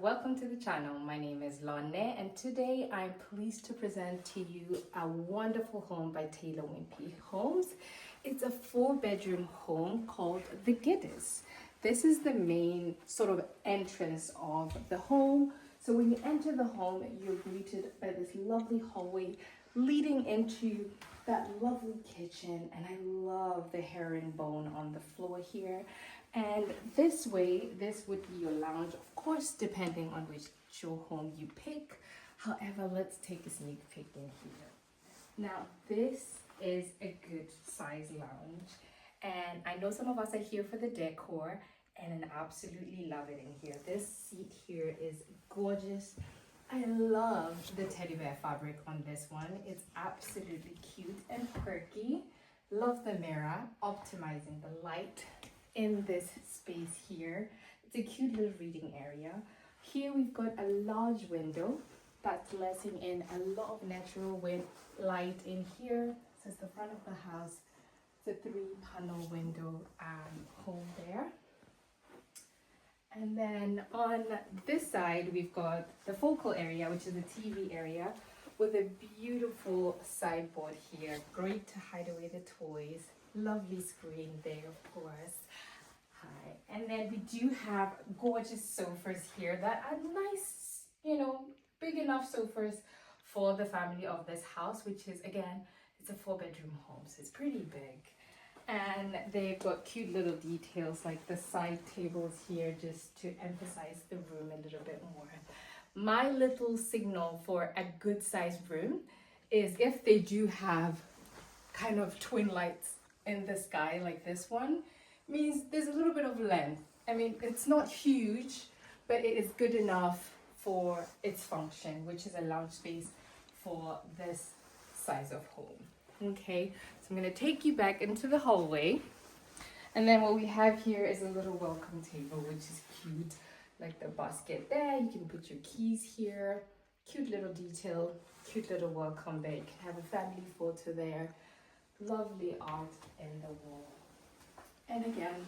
welcome to the channel. My name is Lonne and today I'm pleased to present to you a wonderful home by Taylor Wimpey Homes. It's a 4-bedroom home called the Geddes. This is the main sort of entrance of the home. So when you enter the home, you're greeted by this lovely hallway leading into that lovely kitchen, and I love the herringbone on the floor here. And this way, this would be your lounge, of course, depending on which show home you pick. However, let's take a sneak peek in here. Now, this is a good size lounge, and I know some of us are here for the decor, and I absolutely love it in here. This seat here is gorgeous. I love the teddy bear fabric on this one. It's absolutely cute and quirky. Love the mirror, optimizing the light in this space here. It's a cute little reading area. Here we've got a large window that's letting in a lot of natural light in here. This is the front of the house. It's a 3-panel window home there. And then on this side, we've got the focal area, which is the TV area, with a beautiful sideboard here. Great to hide away the toys. Lovely screen there, of course. Hi. And then we do have gorgeous sofas here that are nice, big enough sofas for the family of this house, which is, again, it's a 4-bedroom home, so it's pretty big. And they've got cute little details like the side tables here just to emphasize the room a little bit more. My little signal for a good sized room is if they do have kind of twin lights in the sky like this one, means there's a little bit of length. I mean, it's not huge, but it is good enough for its function, which is a lounge space for this size of home. Okay, so I'm going to take you back into the hallway, and then what we have here is a little welcome table, which is cute, like the basket there. You can put your keys here. Cute little detail, cute little welcome there. You can have a family photo there. Lovely art in the wall, and again,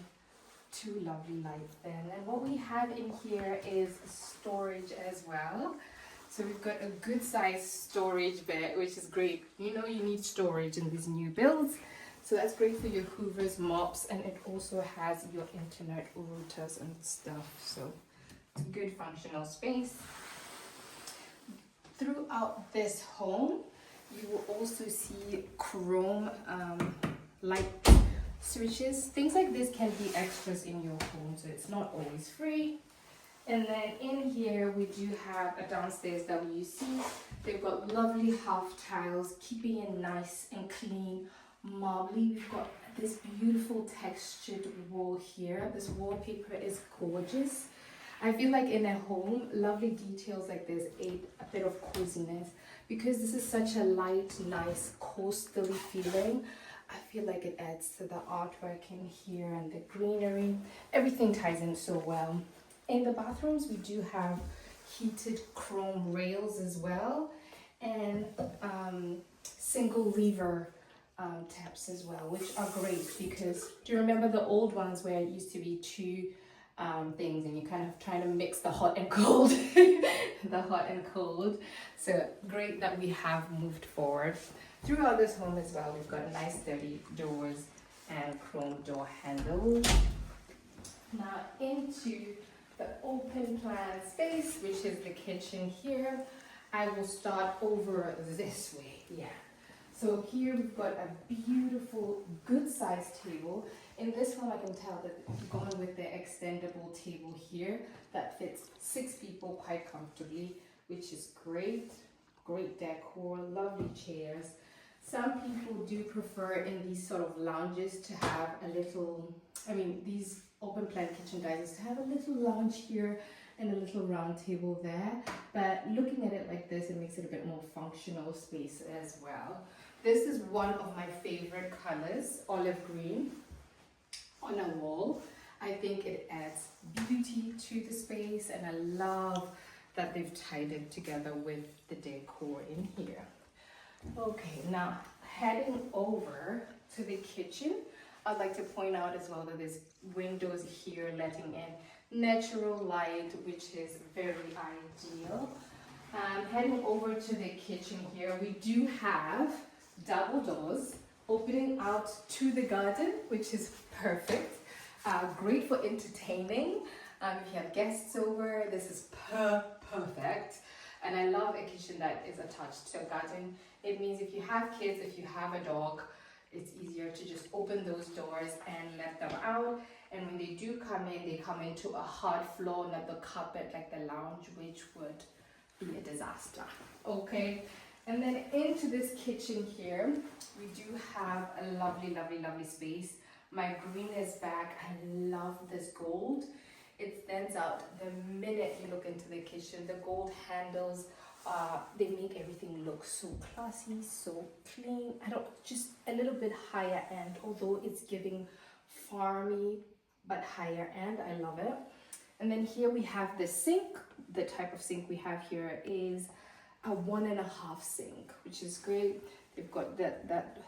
2 lovely lights then. And what we have in here is storage as well. So we've got a good size storage bed, which is great. You need storage in these new builds. So that's great for your hoovers, mops, and it also has your internet routers and stuff. So it's a good functional space. Throughout this home, you will also see chrome light switches. Things like this can be extras in your home, so it's not always free. And then in here we do have a downstairs WC. They've got lovely half tiles, keeping it nice and clean, marbly. We've got this beautiful textured wall here. This wallpaper is gorgeous. I feel like in a home, lovely details like this add a bit of coziness. Because this is such a light, nice, coastal-y feeling, I feel like it adds to the artwork in here and the greenery. Everything ties in so well. In the bathrooms, we do have heated chrome rails as well, and single lever taps as well, which are great because do you remember the old ones where it used to be 2 things and you kind of trying to mix the hot and cold, the hot and cold. So great that we have moved forward. Throughout this home as well, we've got nice sturdy doors and chrome door handles. Now into the open plan space, which is the kitchen here. I will start over this way. Yeah. So here we've got a beautiful, good sized table. In this one, I can tell that we've gone with the extendable table here that fits 6 people quite comfortably, which is great. Great decor, lovely chairs. Some people do prefer in these sort of lounges to have a little, these open plan kitchen diners to have a little lounge here and a little round table there. But looking at it like this, it makes it a bit more functional space as well. This is one of my favorite colors, olive green, on a wall. I think it adds beauty to the space, and I love that they've tied it together with the decor in here. Okay, now heading over to the kitchen, I'd like to point out as well that there's windows here letting in natural light, which is very ideal. Heading over to the kitchen here, we do have double doors opening out to the garden, which is perfect. Great for entertaining. If you have guests over, this is perfect. And I love a kitchen that is attached to a garden. It means if you have kids, if you have a dog, it's easier to just open those doors and let them out. And when they do come in, they come into a hard floor, not the carpet like the lounge, which would be a disaster. Okay, and then into this kitchen here, we do have a lovely space. My green is back. I love this gold. It stands out the minute you look into the kitchen. The gold handles, they make everything look so classy, so clean. Just a little bit higher end, although it's giving farmy, but higher end. I love it. And then here we have the sink. The type of sink we have here is a 1.5 sink, which is great. They've got that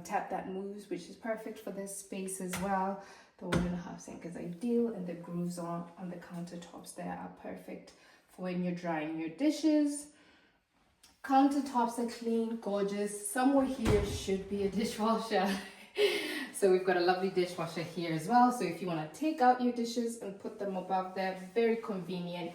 tap that moves, which is perfect for this space as well. The 1.5 sink is ideal, and the grooves on the countertops there are perfect for when you're drying your dishes. Countertops are clean, gorgeous. Somewhere here should be a dishwasher. So we've got a lovely dishwasher here as well. So if you want to take out your dishes and put them above there, very convenient.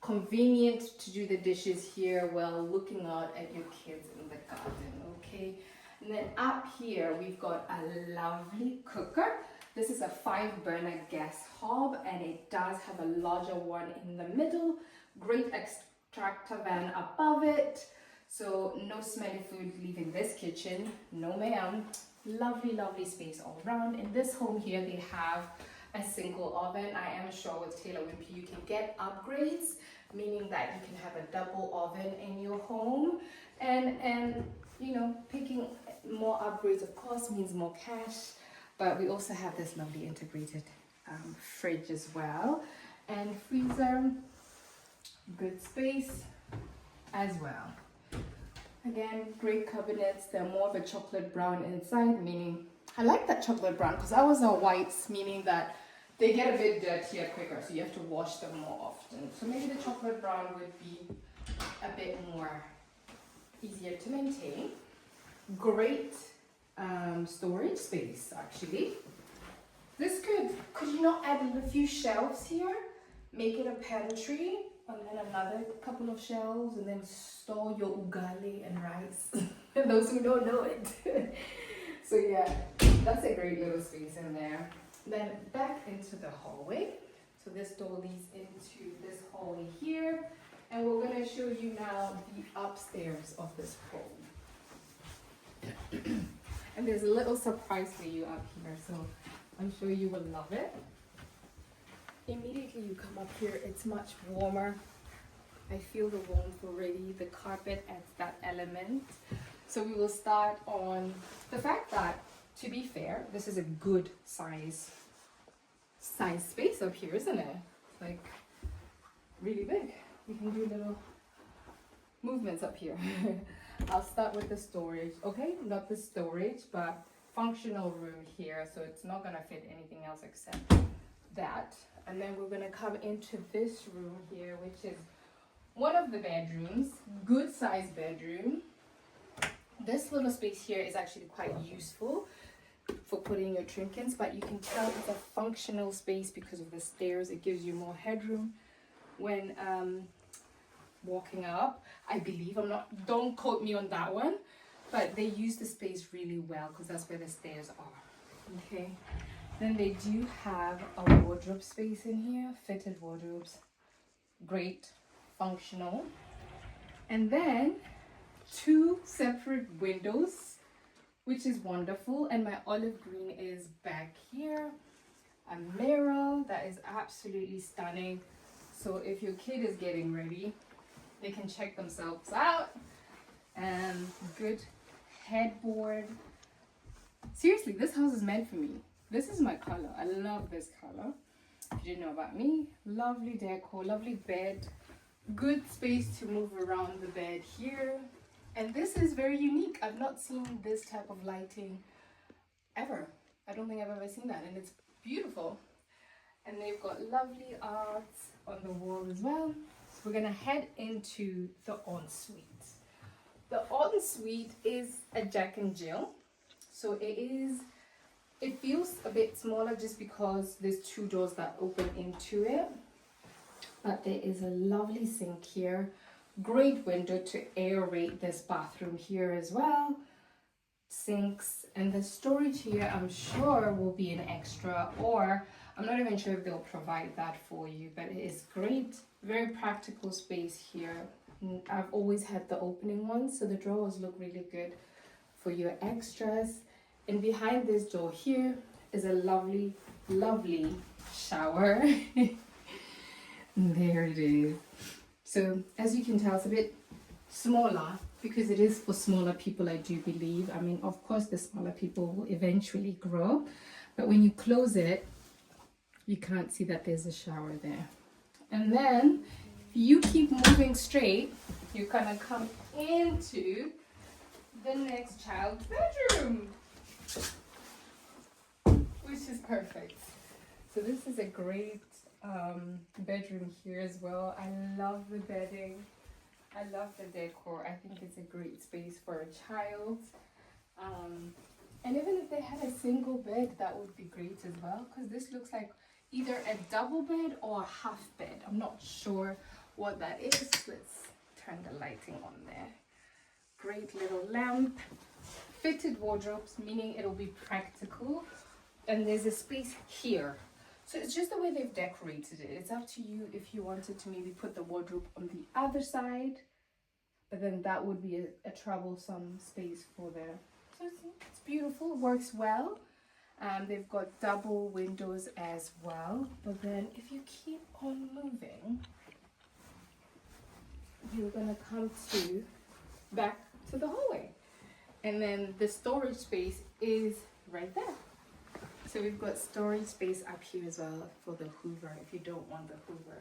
Convenient to do the dishes here while looking out at your kids in the garden, okay? And then up here, we've got a lovely cooker. This is a 5-burner gas hob, and it does have a larger one in the middle. Great extractor van above it. So no smelly food leaving this kitchen. No ma'am. Lovely space all around. In this home here, they have a single oven. I am sure with Taylor Wimpey you can get upgrades, meaning that you can have a double oven in your home. And you know, picking more upgrades of course means more cash. But we also have this lovely integrated fridge as well, and freezer. Good space as well. Again, great cabinets. They're more of a chocolate brown inside, meaning I like that chocolate brown because ours are whites, meaning that they get a bit dirtier quicker, so you have to wash them more often. So maybe the chocolate brown would be a bit more easier to maintain. Great storage space actually. This could you not add a few shelves here? Make it a pantry, and then another couple of shelves, and then store your ugali and rice. And those who don't know it. So yeah, that's a great little space in there. Then back into the hallway. So this door leads into this hallway here, and we're going to show you now the upstairs of this home. And there's a little surprise for you up here, so I'm sure you will love it. Immediately you come up here, it's much warmer. I feel the warmth already. The carpet adds that element. So we will start on the fact that, to be fair, this is a good size space up here, isn't it? Like really big. We can do little movements up here. I'll start with the storage. Okay, not the storage, but functional room here. So it's not gonna fit anything else except that. And then we're gonna come into this room here, which is one of the bedrooms. Good size bedroom. This little space here is actually quite useful for putting your trinkets, but you can tell it's a functional space because of the stairs. It gives you more headroom when walking up. I believe, don't quote me on that one, but they use the space really well because that's where the stairs are. Okay, then they do have a wardrobe space in here, fitted wardrobes, great, functional. And then 2 separate windows, which is wonderful. And my olive green is back here. A mirror that is absolutely stunning. So if your kid is getting ready, they can check themselves out. And good headboard. Seriously, this house is meant for me. This is my color. I love this color. If you didn't know about me, lovely decor, lovely bed, good space to move around the bed here. And this is very unique. I've not seen this type of lighting ever. I don't think I've ever seen that, and it's beautiful. And they've got lovely art on the wall as well. So we're gonna head into the ensuite. The ensuite is a Jack and Jill. So it feels a bit smaller just because there's two doors that open into it. But there is a lovely sink here. Great window to aerate this bathroom here as well. Sinks, and the storage here I'm sure will be an extra, or I'm not even sure if they'll provide that for you, but it is great. Very practical space here. I've always had the opening ones, so the drawers look really good for your extras. And behind this door here is a lovely, lovely shower. There it is. So as you can tell, it's a bit smaller because it is for smaller people, I do believe. I mean, of course, the smaller people will eventually grow, but when you close it, you can't see that there's a shower there. And then if you keep moving straight, you're gonna come into the next child's bedroom, which is perfect. So this is a great bedroom here as well. I love the bedding. I love the decor. I think it's a great space for a child. And even if they had a single bed, that would be great as well, because this looks like either a double bed or a half bed. I'm not sure what that is. Let's turn the lighting on there. Great little lamp. Fitted wardrobes, meaning it'll be practical. And there's a space here. So it's just the way they've decorated it. It's up to you if you wanted to maybe put the wardrobe on the other side, but then that would be a troublesome space for there. So it's beautiful, it works well. They've got double windows as well. But then if you keep on moving, you're gonna come back to the hallway. And then the storage space is right there. So we've got storage space up here as well for the Hoover, if you don't want the Hoover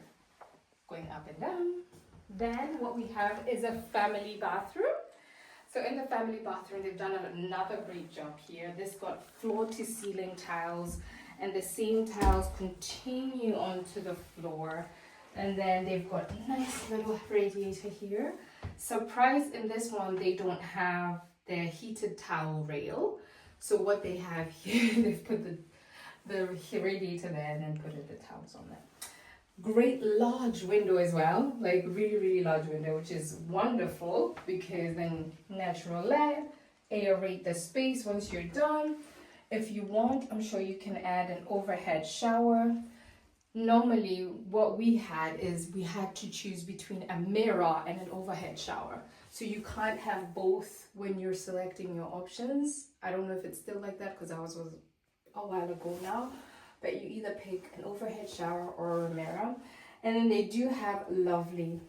going up and down. Then what we have is a family bathroom. So in the family bathroom, they've done another great job here. This got floor to ceiling tiles, and the same tiles continue onto the floor. And then they've got a nice little radiator here. Surprise, in this one, they don't have their heated towel rail. So what they have here, they've put the radiator there and then put the towels on there. Great large window as well, like really, really large window, which is wonderful because then natural light, aerate the space once you're done. If you want, I'm sure you can add an overhead shower. Normally, what we had is we had to choose between a mirror and an overhead shower. So you can't have both when you're selecting your options. I don't know if it's still like that because ours was a while ago now. But you either pick an overhead shower or a mirror. And then they do have lovely,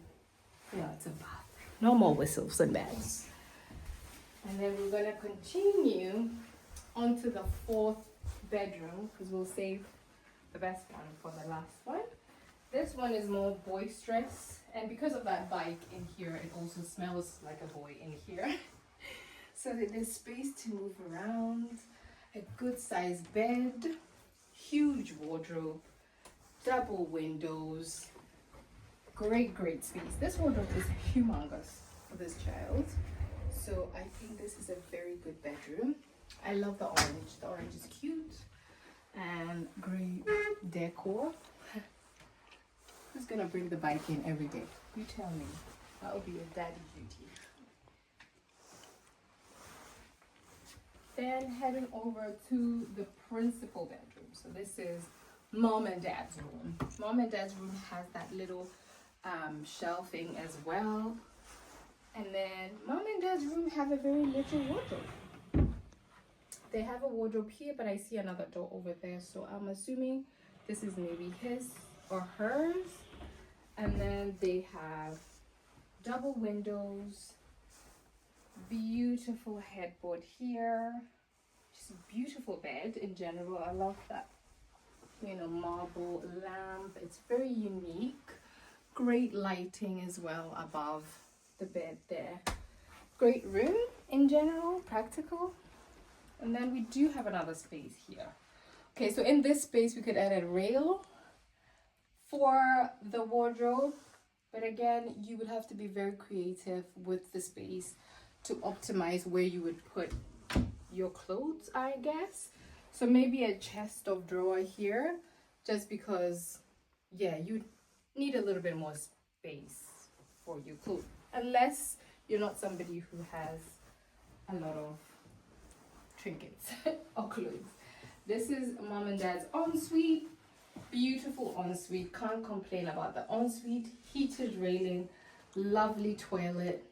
it's a bath. No more whistles and bells. And then we're going to continue onto the fourth bedroom because we'll save the best one for the last one. This one is more boisterous. And because of that bike in here, it also smells like a boy in here. So there's space to move around, a good sized bed, huge wardrobe, double windows, great space. This wardrobe is humongous for this child. So I think this is a very good bedroom. I love the orange. The orange is cute and great decor. Who's gonna bring the bike in every day? You tell me. That will be a daddy duty. Then heading over to the principal bedroom. So this is mom and dad's room. Mom and dad's room has that little shelving as well. And then mom and dad's room have a very little wardrobe. They have a wardrobe here, but I see another door over there. So I'm assuming this is maybe his or hers. And then they have double windows, beautiful headboard here, just a beautiful bed in general. I love that, marble lamp. It's very unique. Great lighting as well above the bed there. Great room in general, practical. And then we do have another space here. Okay, so in this space we could add a rail for the wardrobe. But again, you would have to be very creative with the space to optimize where you would put your clothes, I guess. So maybe a chest of drawer here, just because, yeah, you need a little bit more space for your clothes, unless you're not somebody who has a lot of trinkets or clothes. This is mom and dad's ensuite. Beautiful ensuite, can't complain about the ensuite. Heated railing, lovely toilet,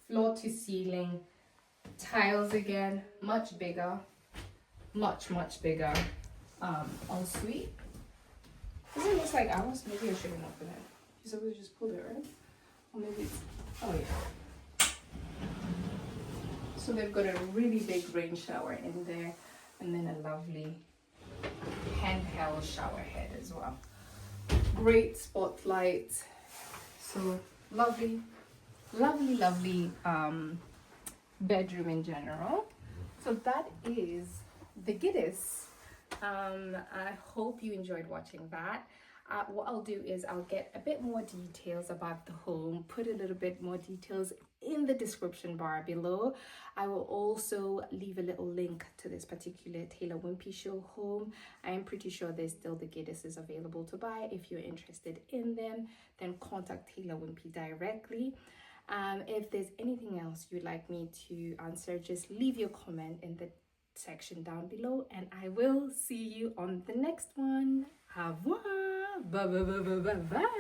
floor to ceiling, tiles again, much bigger, much bigger ensuite. Does it look like ours? Maybe I shouldn't open it. You supposed to just pull it, right? Or maybe it's, oh yeah. So they've got a really big rain shower in there, and then a lovely handheld shower head as well. Great spotlight. So lovely bedroom in general. So that is the Geddes. I hope you enjoyed watching that. What I'll do is I'll get a bit more details about the home, put a little bit more details in the description bar below. I will also leave a little link to this particular Taylor Wimpey show home. I am pretty sure there's still the Geddes available to buy. If you're interested in them, then contact Taylor Wimpey directly. If there's anything else you'd like me to answer, just leave your comment in the section down below, and I will see you on the next one. Au revoir. Bye bye bye bye bye bye.